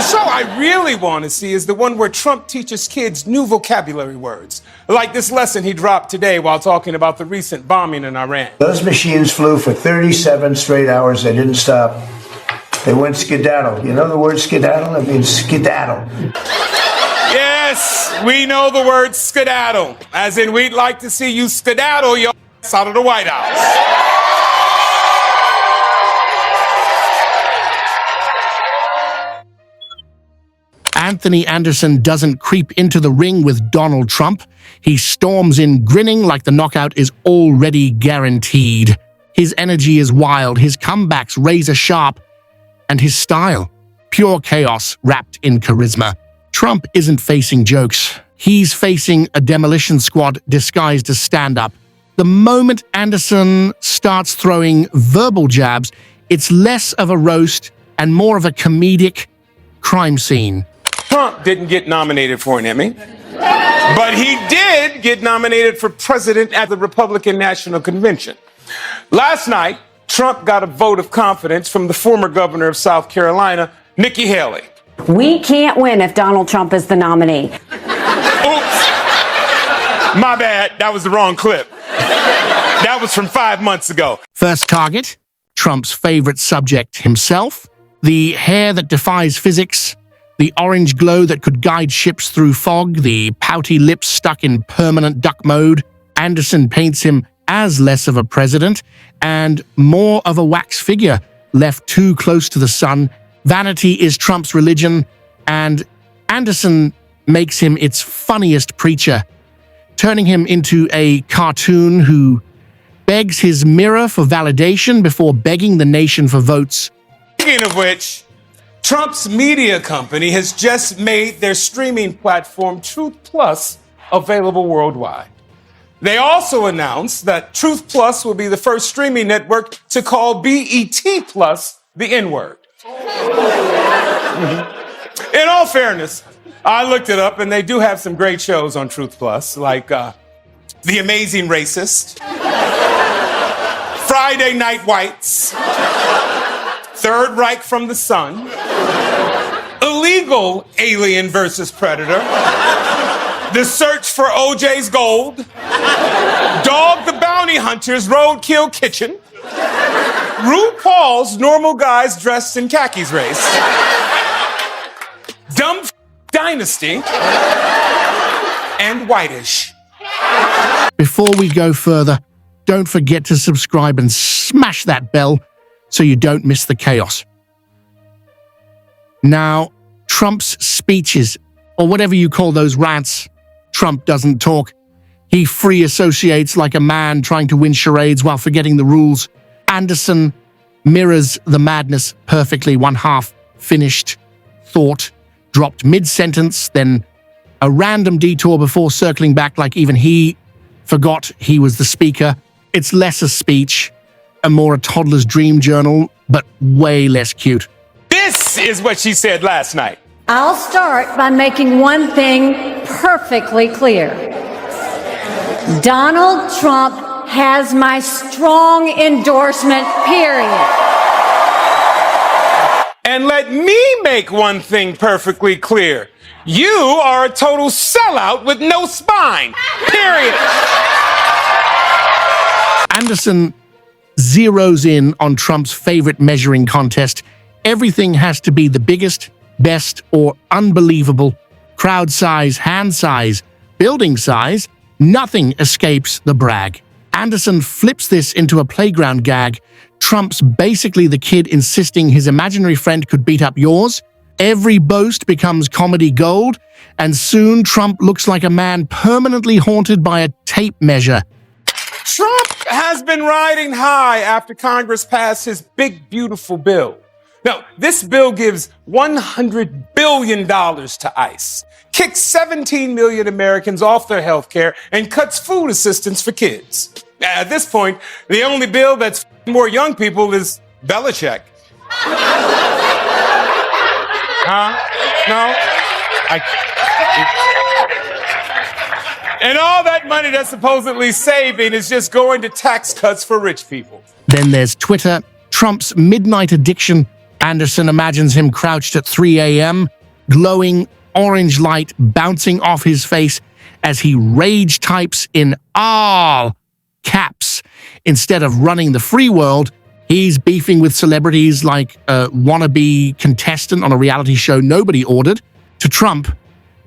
the show I really want to see is the one where Trump teaches kids new vocabulary words, like this lesson he dropped today while talking about the recent bombing in Iran. Those machines flew for 37 straight hours. They didn't stop. They went skedaddle. You know the word skedaddle? It means skedaddle. Yes, we know the word skedaddle, as in we'd like to see you skedaddle your ass out of the White House. Anthony Anderson doesn't creep into the ring with Donald Trump. He storms in grinning like the knockout is already guaranteed. His energy is wild, his comebacks razor sharp, and his style, pure chaos wrapped in charisma. Trump isn't facing jokes. He's facing a demolition squad disguised as stand-up. The moment Anderson starts throwing verbal jabs, it's less of a roast and more of a comedic crime scene. Trump didn't get nominated for an Emmy, but he did get nominated for president at the Republican National Convention. Last night, Trump got a vote of confidence from the former governor of South Carolina, Nikki Haley. We can't win if Donald Trump is the nominee. Oops. My bad. That was the wrong clip. That was from 5 months ago. First target, Trump's favorite subject himself, the hair that defies physics, the orange glow that could guide ships through fog, the pouty lips stuck in permanent duck mode. Anderson paints him as less of a president and more of a wax figure left too close to the sun. Vanity is Trump's religion, and Anderson makes him its funniest preacher, turning him into a cartoon who begs his mirror for validation before begging the nation for votes. Speaking of which, Trump's media company has just made their streaming platform Truth Plus available worldwide. They also announced that Truth Plus will be the first streaming network to call BET Plus the N-word. In all fairness, I looked it up, and they do have some great shows on Truth Plus, like The Amazing Racist, Friday Night Whites, Third Reich from the Sun, Illegal Alien versus Predator, The Search for OJ's Gold, Dog the Bounty Hunter's Roadkill Kitchen, RuPaul's Normal Guys Dressed in Khakis Race, Dumb Dynasty, and Whitish. Before we go further, don't forget to subscribe and smash that bell so you don't miss the chaos. Now, Trump's speeches, or whatever you call those rants, Trump doesn't talk. He free associates like a man trying to win charades while forgetting the rules. Anderson mirrors the madness perfectly. One half finished thought, dropped mid-sentence, then a random detour before circling back like even he forgot he was the speaker. It's less a speech and more a toddler's dream journal, but way less cute. This is what she said last night. I'll start by making one thing perfectly clear. Donald Trump has my strong endorsement, period. And let me make one thing perfectly clear. You are a total sellout with no spine, period. Anderson zeroes in on Trump's favorite measuring contest. Everything has to be the biggest, best, or unbelievable. Crowd size, hand size, building size, nothing escapes the brag. Anderson flips this into a playground gag. Trump's basically the kid insisting his imaginary friend could beat up yours. Every boast becomes comedy gold, and soon Trump looks like a man permanently haunted by a tape measure. Trump has been riding high after Congress passed his big, beautiful bill. Now, this bill gives $100 billion to ICE, kicks 17 million Americans off their health care, and cuts food assistance for kids. At this point, the only bill that's more young people is Belichick. Huh? No? And all that money that's supposedly saving is just going to tax cuts for rich people. Then there's Twitter, Trump's midnight addiction. Anderson imagines him crouched at 3 a.m., glowing orange light bouncing off his face as he rage types in all caps. Instead of running the free world, he's beefing with celebrities like a wannabe contestant on a reality show nobody ordered. To Trump,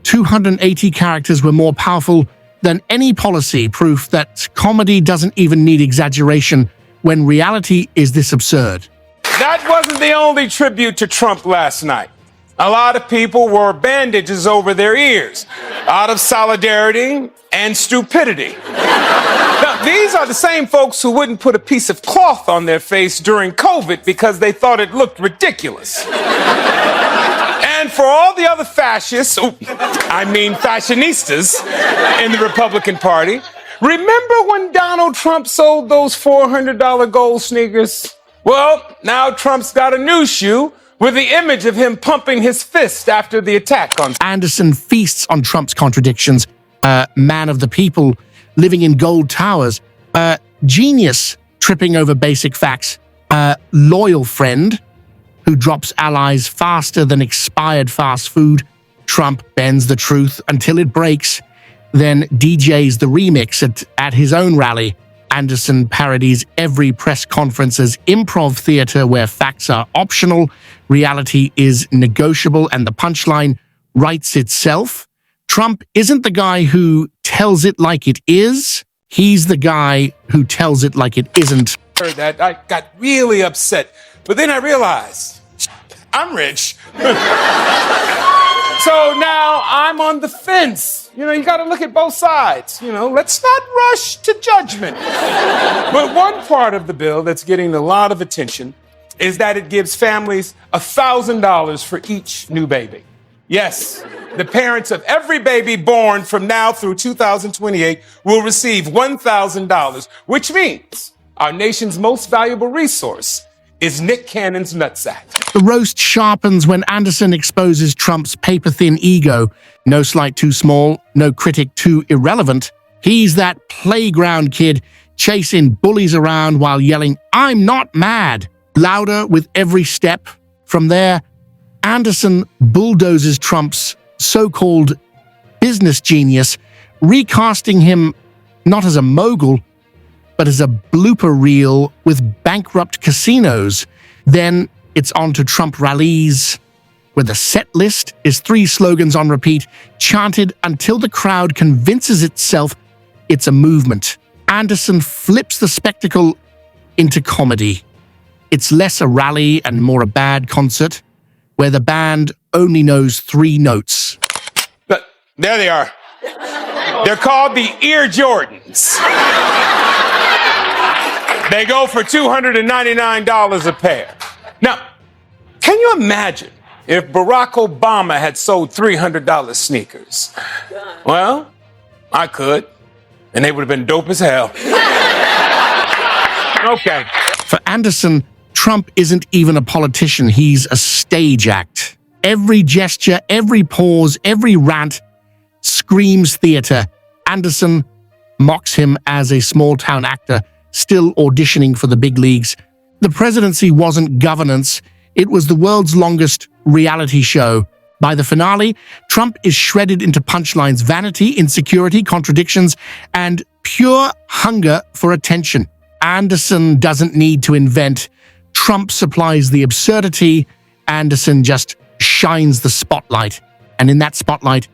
280 characters were more powerful than any policy, proof that comedy doesn't even need exaggeration when reality is this absurd. That wasn't the only tribute to Trump last night. A lot of people wore bandages over their ears out of solidarity and stupidity. Now, these are the same folks who wouldn't put a piece of cloth on their face during COVID because they thought it looked ridiculous. And for all the other fascists, fashionistas in the Republican Party, remember when Donald Trump sold those $400 gold sneakers? Well, now Trump's got a new shoe with the image of him pumping his fist after the attack on... Anderson feasts on Trump's contradictions. Man of the people, living in gold towers. Genius, tripping over basic facts. Loyal friend, who drops allies faster than expired fast food. Trump bends the truth until it breaks, then DJs the remix at his own rally. Anderson parodies every press conference as improv theater where facts are optional, reality is negotiable, and the punchline writes itself. Trump isn't the guy who tells it like it is. He's the guy who tells it like it isn't. That I got really upset, but then I realized I'm rich. So now I'm on the fence. You got to look at both sides. Let's not rush to judgment. But one part of the bill that's getting a lot of attention is that it gives families $1,000 for each new baby. Yes, the parents of every baby born from now through 2028 will receive $1,000, which means our nation's most valuable resource is Nick Cannon's nutsack. The roast sharpens when Anderson exposes Trump's paper-thin ego. No slight too small, no critic too irrelevant. He's that playground kid chasing bullies around while yelling, "I'm not mad," louder with every step. From there, Anderson bulldozes Trump's so-called business genius, recasting him not as a mogul, but as a blooper reel with bankrupt casinos. Then it's on to Trump rallies, where the set list is 3 slogans on repeat, chanted until the crowd convinces itself it's a movement. Anderson flips the spectacle into comedy. It's less a rally and more a bad concert, where the band only knows 3 notes. But there they are. They're called the Ear Jordans. They go for $299 a pair. Now, can you imagine if Barack Obama had sold $300 sneakers? Well, I could, and they would have been dope as hell. Okay. For Anderson, Trump isn't even a politician, he's a stage act. Every gesture, every pause, every rant screams theater. Anderson mocks him as a small-town actor, still auditioning for the big leagues. The presidency wasn't governance, it was the world's longest reality show. By the finale, Trump is shredded into punchlines, vanity, insecurity, contradictions, and pure hunger for attention. Anderson doesn't need to invent. Trump supplies the absurdity. Anderson just shines the spotlight. And in that spotlight,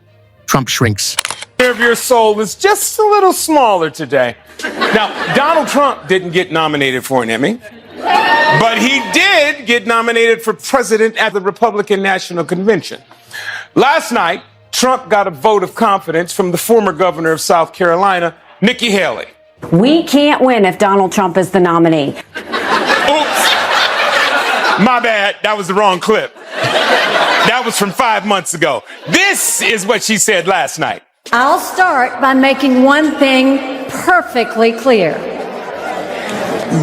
Trump shrinks. Of your soul is just a little smaller today. Now, Donald Trump didn't get nominated for an Emmy, but he did get nominated for president at the Republican National Convention. Last night, Trump got a vote of confidence from the former governor of South Carolina, Nikki Haley. We can't win if Donald Trump is the nominee. Oops. My bad. That was the wrong clip. That was from 5 months ago. This is what she said last night. I'll start by making one thing perfectly clear.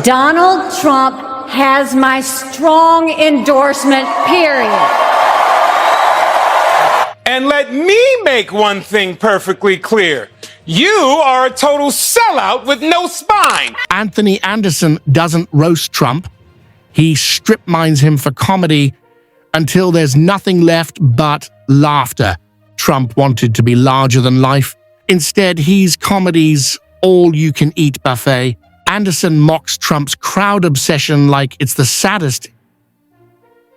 Donald Trump has my strong endorsement, period. And let me make one thing perfectly clear. You are a total sellout with no spine. Anthony Anderson doesn't roast Trump. He strip mines him for comedy until there's nothing left but laughter. Trump wanted to be larger than life. Instead, he's comedy's all-you-can-eat buffet. Anderson mocks Trump's crowd obsession like it's the saddest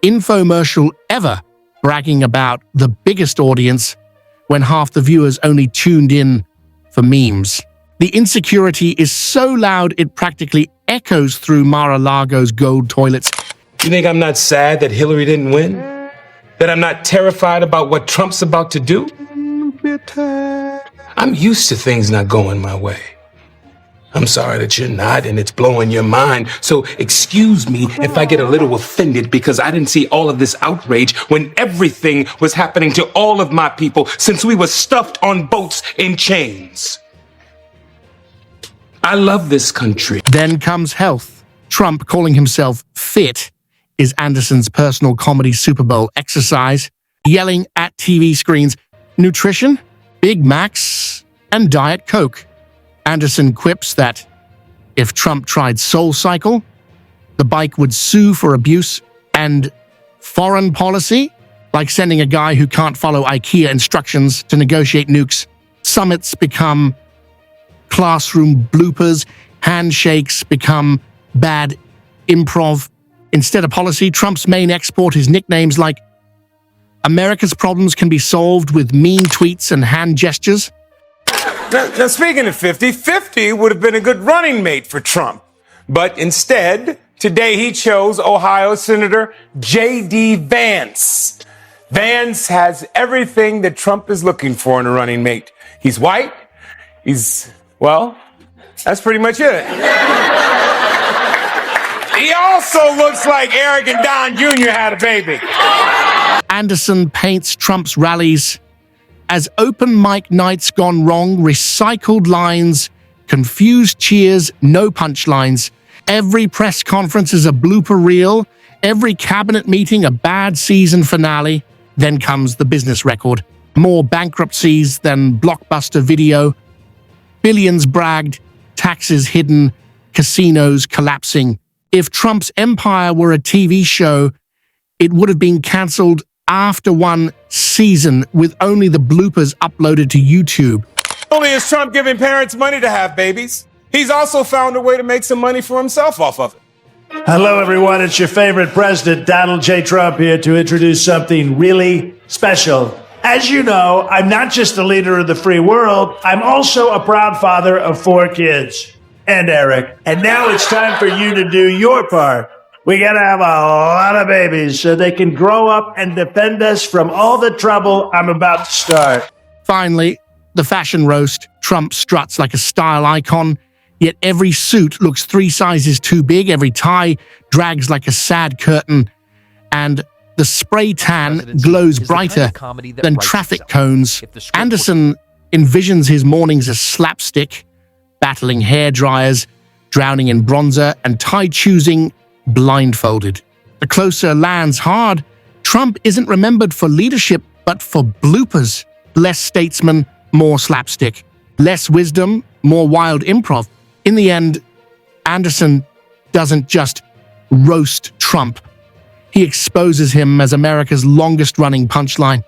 infomercial ever, bragging about the biggest audience when half the viewers only tuned in for memes. The insecurity is so loud it practically echoes through Mar-a-Lago's gold toilets. You think I'm not sad that Hillary didn't win? That I'm not terrified about what Trump's about to do? I'm used to things not going my way. I'm sorry that you're not, and it's blowing your mind. So excuse me if I get a little offended because I didn't see all of this outrage when everything was happening to all of my people since we were stuffed on boats in chains. I love this country. Then comes health. Trump calling himself fit is Anderson's personal comedy Super Bowl exercise, yelling at TV screens, nutrition, Big Macs, and Diet Coke. Anderson quips that if Trump tried Soul Cycle, the bike would sue for abuse, and foreign policy, like sending a guy who can't follow IKEA instructions to negotiate nukes. Summits become classroom bloopers, handshakes become bad improv. Instead of policy, Trump's main export is nicknames like America's problems can be solved with mean tweets and hand gestures. Now, speaking of 50, 50 would have been a good running mate for Trump. But instead, today he chose Ohio Senator J.D. Vance. Vance has everything that Trump is looking for in a running mate. He's white. Well, that's pretty much it. He also looks like Eric and Don Jr. had a baby. Anderson paints Trump's rallies as open mic nights gone wrong, recycled lines, confused cheers, no punchlines. Every press conference is a blooper reel, every cabinet meeting a bad season finale. Then comes the business record. More bankruptcies than Blockbuster Video, billions bragged, taxes hidden, casinos collapsing. If Trump's empire were a TV show, it would have been cancelled after one season with only the bloopers uploaded to YouTube. Not only is Trump giving parents money to have babies, he's also found a way to make some money for himself off of it. Hello, everyone. It's your favorite president, Donald J. Trump, here to introduce something really special. As you know, I'm not just a leader of the free world, I'm also a proud father of 4 kids. And Eric. And now it's time for you to do your part. We gotta have a lot of babies so they can grow up and defend us from all the trouble I'm about to start. Finally, the fashion roast. Trump struts like a style icon, yet every suit looks 3 sizes too big, every tie drags like a sad curtain, and the spray tan glows brighter than traffic cones. Anderson envisions his mornings as slapstick, battling hair dryers, drowning in bronzer, and tie-choosing blindfolded. The closer lands hard. Trump isn't remembered for leadership, but for bloopers. Less statesman, more slapstick. Less wisdom, more wild improv. In the end, Anderson doesn't just roast Trump. He exposes him as America's longest-running punchline.